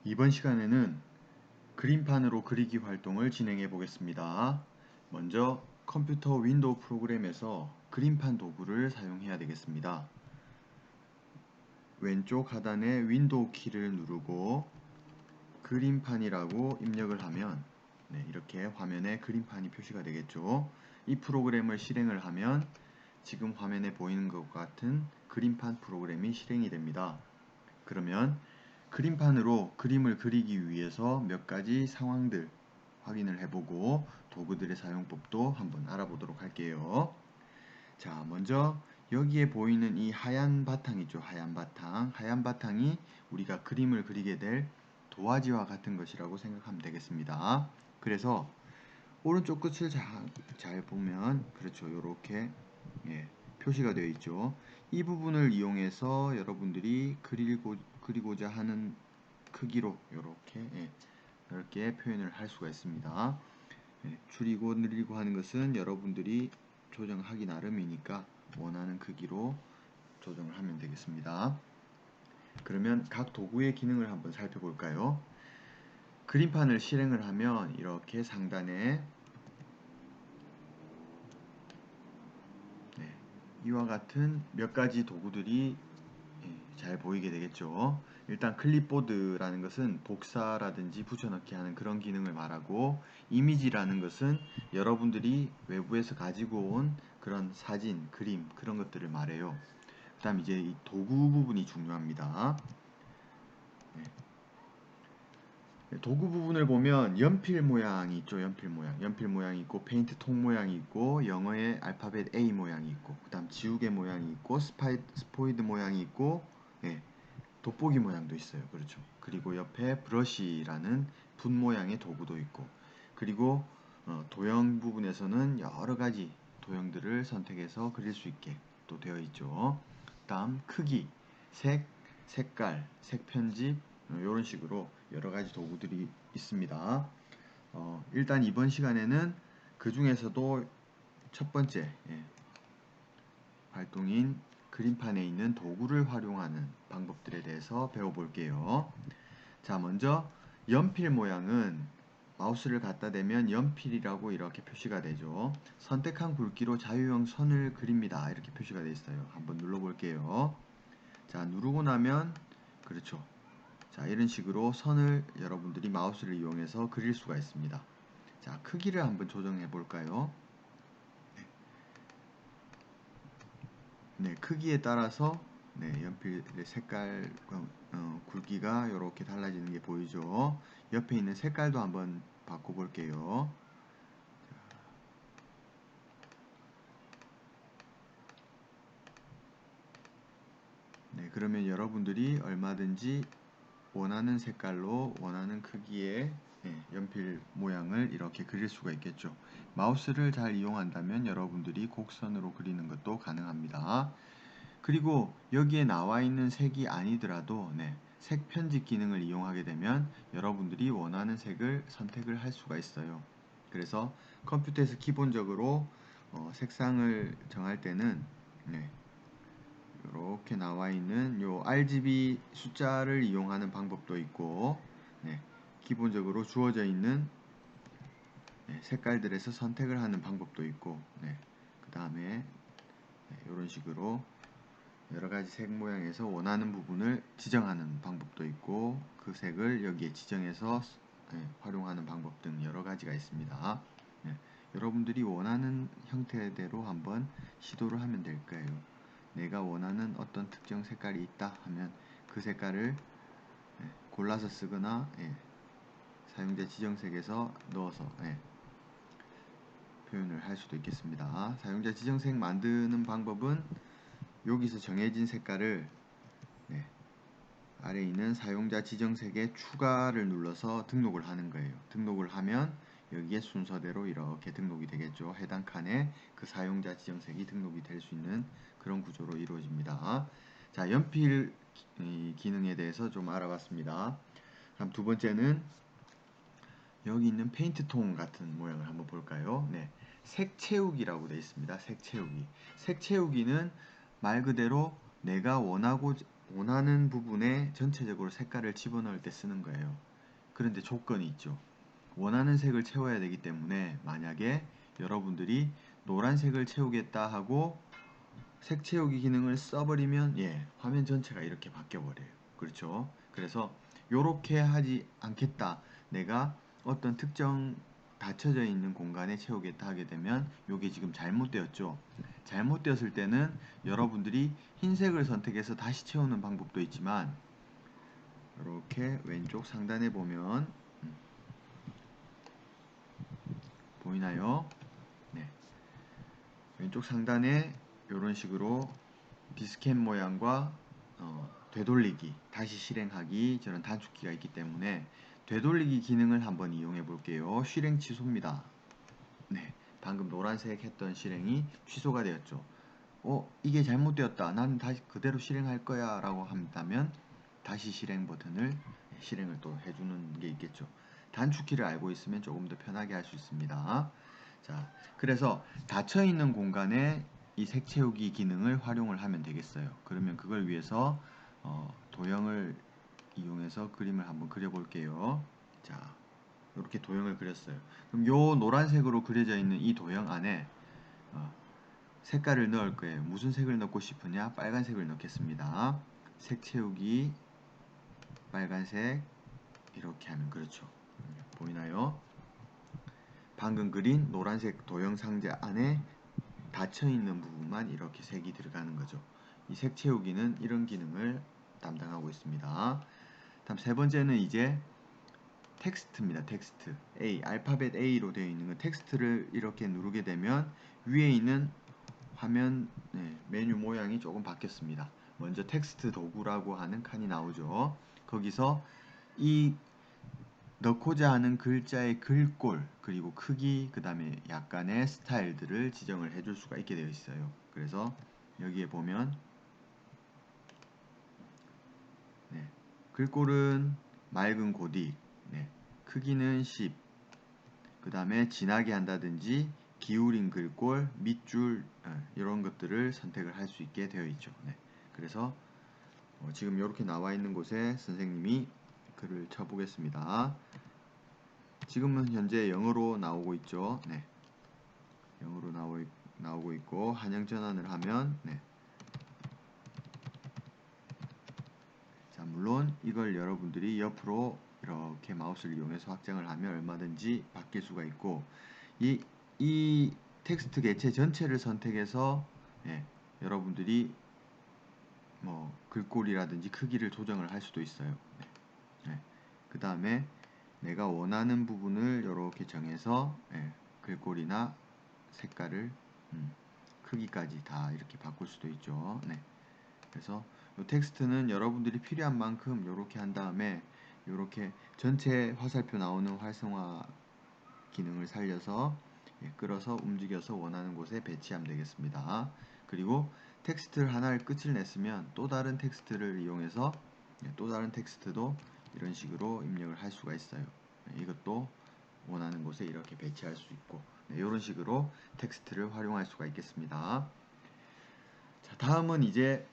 이번 시간에는 그림판으로 그리기 활동을 진행해 보겠습니다. 먼저 컴퓨터 윈도우 프로그램에서 그림판 도구를 사용해야 되겠습니다. 왼쪽 하단의 윈도우 키를 누르고 그림판이라고 입력을 하면 이렇게 화면에 그림판이 표시가 되겠죠. 이 프로그램을 실행을 하면 지금 화면에 보이는 것 같은 그림판 프로그램이 실행이 됩니다. 그러면 그림판으로 그림을 그리기 위해서 몇 가지 상황들 확인을 해보고 도구들의 사용법도 한번 알아보도록 할게요. 자, 먼저 여기에 보이는 이 하얀 바탕이죠. 하얀 바탕. 하얀 바탕이 우리가 그림을 그리게 될 도화지와 같은 것이라고 생각하면 되겠습니다. 그래서 오른쪽 끝을 잘 보면 그렇죠. 이렇게 표시가 되어 있죠. 이 부분을 이용해서 여러분들이 그리고자 하는 크기로 이렇게 표현을 할 수가 있습니다. 줄이고 늘리고 하는 것은 여러분들이 조정하기 나름이니까 원하는 크기로 조정을 하면 되겠습니다. 그러면 각 도구의 기능을 한번 살펴볼까요? 그림판을 실행을 하면 이렇게 상단에 이와 같은 몇 가지 도구들이 잘 보이게 되겠죠. 일단 클립보드라는 것은 복사라든지 붙여넣기 하는 그런 기능을 말하고, 이미지라는 것은 여러분들이 외부에서 가지고 온 그런 사진, 그림 그런 것들을 말해요. 그 다음 이제 이 도구 부분이 중요합니다. 도구 부분을 보면 연필 모양이 있죠. 연필 모양이 있고, 페인트 통 모양이 있고, 영어의 알파벳 A 모양이 있고, 그 다음 지우개 모양이 있고, 스포이드 모양이 있고, 돋보기 모양도 있어요. 그렇죠. 그리고 옆에 브러쉬라는 붓 모양의 도구도 있고, 그리고 도형 부분에서는 여러 가지 도형들을 선택해서 그릴 수 있게 또 되어 있죠. 다음 크기, 색, 색깔, 색 편집 이런 식으로 여러 가지 도구들이 있습니다. 일단 이번 시간에는 그 중에서도 첫 번째 활동인 그림판에 있는 도구를 활용하는 방법들에 대해서 배워볼게요. 자, 먼저 연필 모양은 마우스를 갖다 대면 연필이라고 이렇게 표시가 되죠. 선택한 굵기로 자유형 선을 그립니다. 이렇게 표시가 되어 있어요. 한번 눌러볼게요. 자, 누르고 나면 그렇죠. 자, 이런 식으로 선을 여러분들이 마우스를 이용해서 그릴 수가 있습니다. 자, 크기를 한번 조정해 볼까요? 크기에 따라서 연필의 색깔 굵기가 이렇게 달라지는 게 보이죠. 옆에 있는 색깔도 한번 바꿔볼게요. 그러면 여러분들이 얼마든지 원하는 색깔로 원하는 크기의 연필 모양을 이렇게 그릴 수가 있겠죠. 마우스를 잘 이용한다면 여러분들이 곡선으로 그리는 것도 가능합니다. 그리고 여기에 나와 있는 색이 아니더라도 색 편집 기능을 이용하게 되면 여러분들이 원하는 색을 선택을 할 수가 있어요. 그래서 컴퓨터에서 기본적으로 색상을 정할 때는 이렇게 나와 있는 요 RGB 숫자를 이용하는 방법도 있고, 기본적으로 주어져 있는 색깔들에서 선택을 하는 방법도 있고, 그 다음에 이런 식으로 여러가지 색 모양에서 원하는 부분을 지정하는 방법도 있고, 그 색을 여기에 지정해서 활용하는 방법 등 여러가지가 있습니다. 여러분들이 원하는 형태대로 한번 시도를 하면 될 거예요. 내가 원하는 어떤 특정 색깔이 있다 하면 그 색깔을 골라서 쓰거나 사용자 지정색에서 넣어서 표현을 할 수도 있겠습니다. 사용자 지정색 만드는 방법은 여기서 정해진 색깔을 아래에 있는 사용자 지정색에 추가를 눌러서 등록을 하는 거예요. 등록을 하면 여기에 순서대로 이렇게 등록이 되겠죠. 해당 칸에 그 사용자 지정색이 등록이 될 수 있는 그런 구조로 이루어집니다. 자, 연필 기능에 대해서 좀 알아봤습니다. 다음 두 번째는 여기 있는 페인트통 같은 모양을 한번 볼까요? 색 채우기라고 되어 있습니다. 색 채우기. 색 채우기는 말 그대로 내가 원하는 부분에 전체적으로 색깔을 집어넣을 때 쓰는 거예요. 그런데 조건이 있죠. 원하는 색을 채워야 되기 때문에 만약에 여러분들이 노란색을 채우겠다 하고 색 채우기 기능을 써버리면 화면 전체가 이렇게 바뀌어버려요. 그렇죠? 그래서 이렇게 하지 않겠다. 내가 어떤 특정 닫혀져 있는 공간에 채우겠다 하게 되면 이게 지금 잘못되었죠. 잘못되었을 때는 여러분들이 흰색을 선택해서 다시 채우는 방법도 있지만 이렇게 왼쪽 상단에 보면 보이나요? 네. 왼쪽 상단에 이런 식으로 디스켓 모양과 되돌리기, 다시 실행하기 저런 단축키가 있기 때문에 되돌리기 기능을 한번 이용해 볼게요. 실행 취소입니다. 네, 방금 노란색 했던 실행이 취소가 되었죠. 이게 잘못되었다. 난 다시 그대로 실행할 거야 라고 한다면 다시 실행 버튼을 실행을 또 해주는 게 있겠죠. 단축키를 알고 있으면 조금 더 편하게 할 수 있습니다. 자, 그래서 닫혀있는 공간에 이 색 채우기 기능을 활용을 하면 되겠어요. 그러면 그걸 위해서 도형을 이용해서 그림을 한번 그려볼게요. 자, 이렇게 도형을 그렸어요. 그럼 요 노란색으로 그려져 있는 이 도형 안에 색깔을 넣을 거예요. 무슨 색을 넣고 싶으냐? 빨간색을 넣겠습니다. 색 채우기 빨간색 이렇게 하면 그렇죠. 보이나요? 방금 그린 노란색 도형 상자 안에 닫혀있는 부분만 이렇게 색이 들어가는 거죠. 이 색 채우기는 이런 기능을 담당하고 있습니다. 다음 세 번째는 이제 텍스트입니다. 텍스트 A, 알파벳 A로 되어 있는 건 텍스트를 이렇게 누르게 되면 위에 있는 화면 메뉴 모양이 조금 바뀌었습니다. 먼저 텍스트 도구라고 하는 칸이 나오죠. 거기서 이 넣고자 하는 글자의 글꼴 그리고 크기 그 다음에 약간의 스타일들을 지정을 해줄 수가 있게 되어 있어요. 그래서 여기에 보면 글꼴은 맑은 고딕 크기는 10 그 다음에 진하게 한다든지 기울인 글꼴 밑줄 이런 것들을 선택을 할 수 있게 되어 있죠. 그래서 지금 이렇게 나와 있는 곳에 선생님이 글을 쳐보겠습니다. 지금은 현재 영어로 나오고 있죠. 영어로 나오고 있고 한영 전환을 하면 자, 물론 이걸 여러분들이 옆으로 이렇게 마우스를 이용해서 확장을 하면 얼마든지 바뀔 수가 있고 이 텍스트 개체 전체를 선택해서 여러분들이 뭐 글꼴이라든지 크기를 조정을 할 수도 있어요. 그 다음에 내가 원하는 부분을 이렇게 정해서 글꼴이나 색깔을 크기까지 다 이렇게 바꿀 수도 있죠. 그래서 이 텍스트는 여러분들이 필요한 만큼 이렇게 한 다음에 이렇게 전체 화살표 나오는 활성화 기능을 살려서 끌어서 움직여서 원하는 곳에 배치하면 되겠습니다. 그리고 텍스트를 하나를 끝을 냈으면 또 다른 텍스트를 이용해서 또 다른 텍스트도 이런 식으로 입력을 할 수가 있어요. 이것도 원하는 곳에 이렇게 배치할 수 있고 이런 식으로 텍스트를 활용할 수가 있겠습니다. 자, 다음은 이제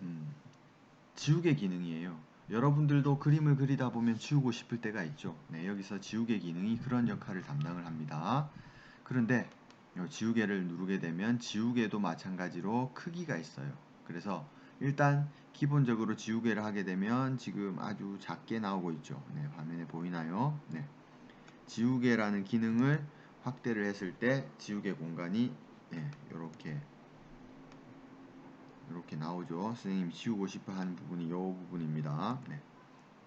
지우개 기능이에요. 여러분들도 그림을 그리다 보면 지우고 싶을 때가 있죠. 여기서 지우개 기능이 그런 역할을 담당을 합니다. 그런데 지우개를 누르게 되면 지우개도 마찬가지로 크기가 있어요. 그래서 일단 기본적으로 지우개를 하게 되면 지금 아주 작게 나오고 있죠. 화면에 보이나요? 지우개라는 기능을 확대를 했을 때 지우개 공간이 이렇게 나오죠. 선생님이 지우고 싶어 하는 부분이 이 부분입니다.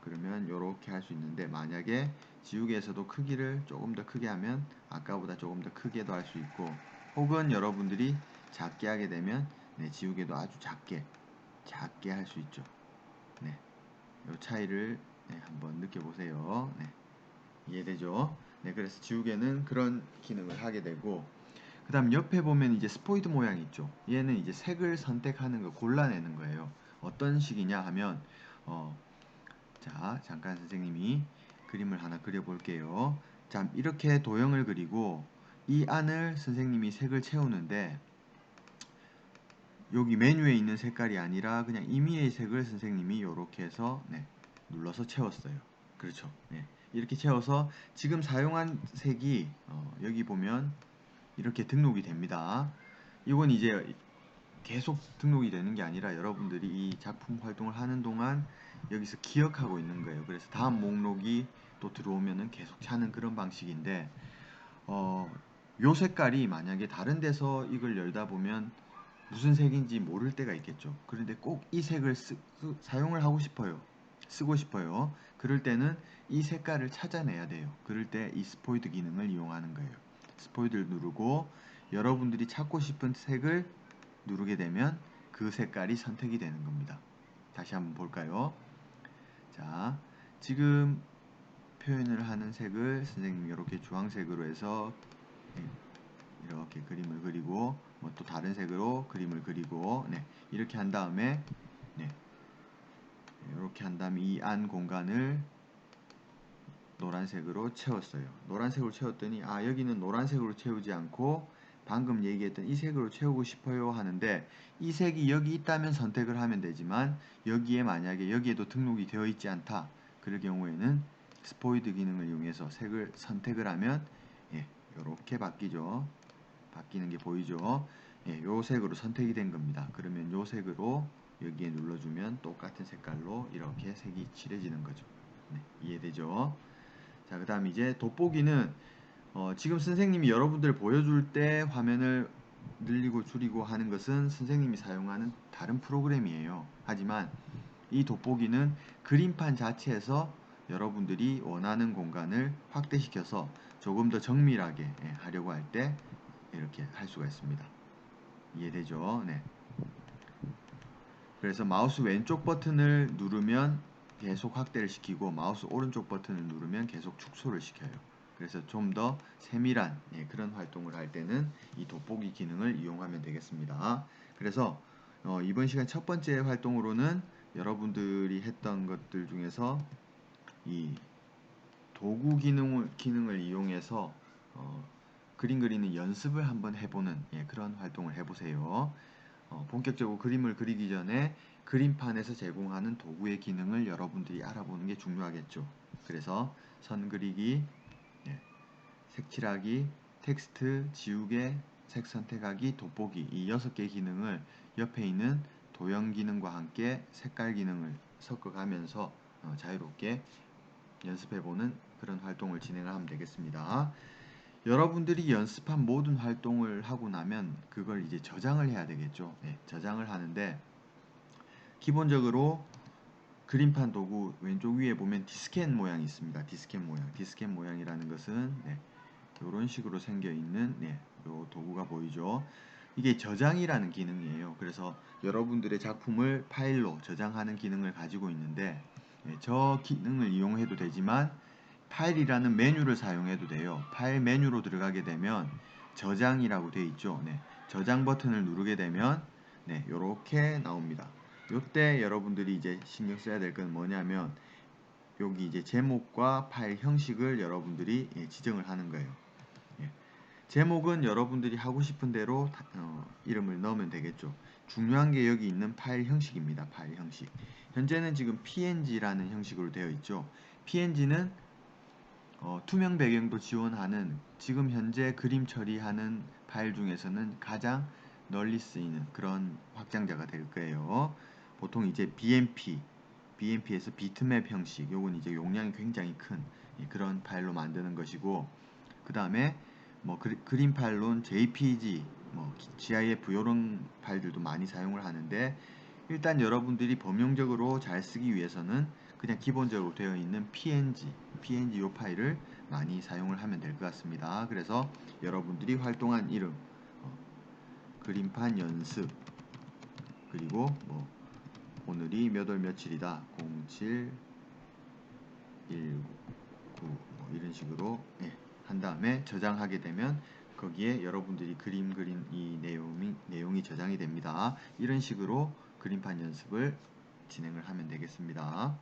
그러면 이렇게 할 수 있는데 만약에 지우개에서도 크기를 조금 더 크게 하면 아까보다 조금 더 크게도 할 수 있고 혹은 여러분들이 작게 하게 되면 지우개도 아주 작게 할 수 있죠. 이 차이를 한번 느껴보세요. 이해되죠? 그래서 지우개는 그런 기능을 하게 되고 그 다음 옆에 보면 이제 스포이드 모양이 있죠. 얘는 이제 색을 선택하는 거 골라내는 거예요. 어떤 식이냐 하면 자, 잠깐 선생님이 그림을 하나 그려볼게요. 자, 이렇게 도형을 그리고 이 안을 선생님이 색을 채우는데 여기 메뉴에 있는 색깔이 아니라 그냥 임의의 색을 선생님이 이렇게 해서 눌러서 채웠어요. 그렇죠. 이렇게 채워서 지금 사용한 색이 여기 보면 이렇게 등록이 됩니다. 이건 이제 계속 등록이 되는 게 아니라 여러분들이 이 작품 활동을 하는 동안 여기서 기억하고 있는 거예요. 그래서 다음 목록이 또 들어오면은 계속 차는 그런 방식인데, 요 색깔이 만약에 다른 데서 이걸 열다 보면 무슨 색인지 모를 때가 있겠죠. 그런데 꼭 이 색을 사용을 하고 싶어요. 쓰고 싶어요. 그럴 때는 이 색깔을 찾아내야 돼요. 그럴 때 이 스포이드 기능을 이용하는 거예요. 스포이드를 누르고 여러분들이 찾고 싶은 색을 누르게 되면 그 색깔이 선택이 되는 겁니다. 다시 한번 볼까요? 자, 지금 표현을 하는 색을 선생님이 이렇게 주황색으로 해서 이렇게 그림을 그리고 또 다른 색으로 그림을 그리고 이렇게 한 다음에 이렇게 한 다음에 이 안 공간을 노란색으로 채웠어요. 노란색으로 채웠더니 여기는 노란색으로 채우지 않고 방금 얘기했던 이 색으로 채우고 싶어요 하는데, 이 색이 여기 있다면 선택을 하면 되지만 여기에 만약에 여기에도 등록이 되어 있지 않다, 그럴 경우에는 스포이드 기능을 이용해서 색을 선택을 하면 이렇게 바뀌죠. 바뀌는 게 보이죠. 요 색으로 선택이 된 겁니다. 그러면 요 색으로 여기에 눌러주면 똑같은 색깔로 이렇게 색이 칠해지는 거죠. 이해되죠? 자, 그 다음 이제 돋보기는 지금 선생님이 여러분들 보여줄 때 화면을 늘리고 줄이고 하는 것은 선생님이 사용하는 다른 프로그램이에요. 하지만 이 돋보기는 그림판 자체에서 여러분들이 원하는 공간을 확대시켜서 조금 더 정밀하게 하려고 할 때 이렇게 할 수가 있습니다. 이해되죠? 네. 그래서 마우스 왼쪽 버튼을 누르면 계속 확대를 시키고 마우스 오른쪽 버튼을 누르면 계속 축소를 시켜요. 그래서 좀 더 세밀한 그런 활동을 할 때는 이 돋보기 기능을 이용하면 되겠습니다. 그래서 이번 시간 첫 번째 활동으로는 여러분들이 했던 것들 중에서 이 도구 기능을 이용해서 그림 그리는 연습을 한번 해보는 그런 활동을 해보세요. 본격적으로 그림을 그리기 전에 그림판에서 제공하는 도구의 기능을 여러분들이 알아보는 게 중요하겠죠. 그래서 선 그리기, 색칠하기, 텍스트 지우개, 색 선택하기, 돋보기, 이 6개 기능을 옆에 있는 도형 기능과 함께 색깔 기능을 섞어가면서 자유롭게 연습해보는 그런 활동을 진행을 하면 되겠습니다. 여러분들이 연습한 모든 활동을 하고 나면 그걸 이제 저장을 해야 되겠죠. 저장을 하는데 기본적으로 그림판 도구 왼쪽 위에 보면 디스켓 모양이 있습니다. 디스켓 모양. 디스켓 모양이라는 것은 이런 식으로 생겨 있는 요 도구가 보이죠. 이게 저장이라는 기능이에요. 그래서 여러분들의 작품을 파일로 저장하는 기능을 가지고 있는데 저 기능을 이용해도 되지만 파일이라는 메뉴를 사용해도 돼요. 파일 메뉴로 들어가게 되면 저장이라고 되어 있죠. 저장 버튼을 누르게 되면 이렇게 나옵니다. 이때 여러분들이 이제 신경 써야 될 건 뭐냐면 여기 이제 제목과 파일 형식을 여러분들이 지정을 하는 거예요. 제목은 여러분들이 하고 싶은 대로 이름을 넣으면 되겠죠. 중요한 게 여기 있는 파일 형식입니다. 파일 형식. 현재는 지금 png라는 형식으로 되어 있죠. png는 투명 배경도 지원하는 지금 현재 그림 처리하는 파일 중에서는 가장 널리 쓰이는 그런 확장자가 될 거예요. 보통 이제 BMP에서 비트맵 형식, 요건 이제 용량이 굉장히 큰 그런 파일로 만드는 것이고, 그 다음에 뭐 그림 파일론 JPG, GIF 이런 파일들도 많이 사용을 하는데, 일단 여러분들이 범용적으로 잘 쓰기 위해서는 그냥 기본적으로 되어 있는 PNG 요 파일을 많이 사용을 하면 될 것 같습니다. 그래서 여러분들이 활동한 이름, 그림판 연습, 그리고 오늘이 몇 월 며칠이다, 07, 19 이런 식으로 한 다음에 저장하게 되면 거기에 여러분들이 그림 그린 이 내용이 저장이 됩니다. 이런 식으로 그림판 연습을 진행을 하면 되겠습니다.